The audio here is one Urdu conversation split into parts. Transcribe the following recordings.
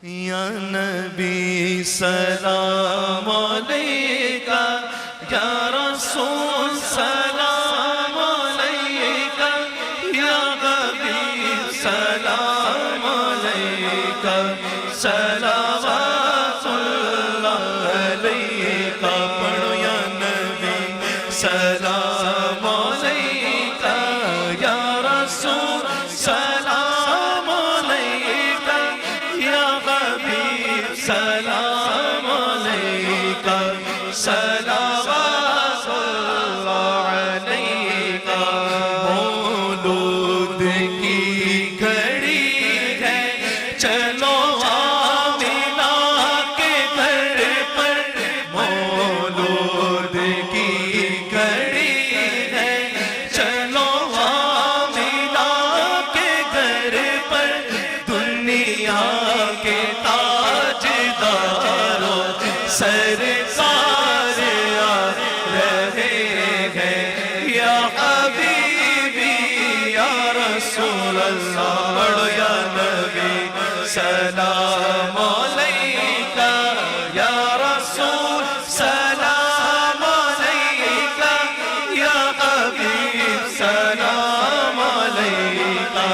یا نبی سلام علیکہ، یا رسول سلام علیکہ، یا حبیب سلام علیکہ، صلوات اللہ علیکہ۔ پڑھو یا نبی سلام علیکہ، یا رسول سلام علیکہ، یا حبیب سلام علیکہ، صلوات اللہ علیکہ۔ مولود کی گھڑی ہے، چلو آمینہ کے گھر پر، مولود کی گھڑی ہے، چلو آمینہ کے گھر پر، دنیا کے تاجداروں سرکار آ رہے ہیں، یا حبیبی یا رسول اللہ۔ پڑھو یا نبی سلام علیکہ، یا رسول سلام علیکہ، یا حبیب سلام علیکہ،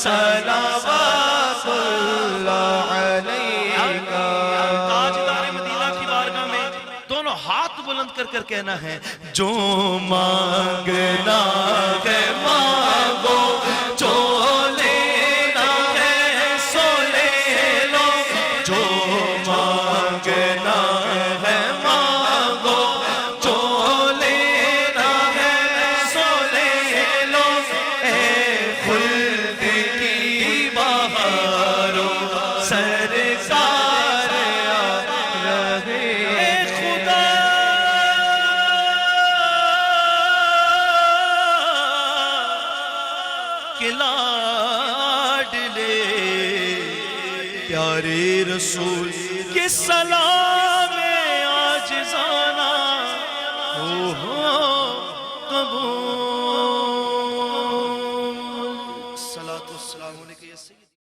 صلوات اللہ علیکہ۔ تاجدار مدینہ کی بارگاہ میں دونوں ہاتھ بلند کر کر کہنا ہے، جو مانگنا ہے مانگو، جو لینا ہے سو لے لو، جو مانگنا ہے مانگو، جو لینا ہے سو لے لو، اے خلد کی بہاروں سرکار آ رہے ہیں۔ خدا کے لاڈلے پیارے رسول کے سلام عاجزانہ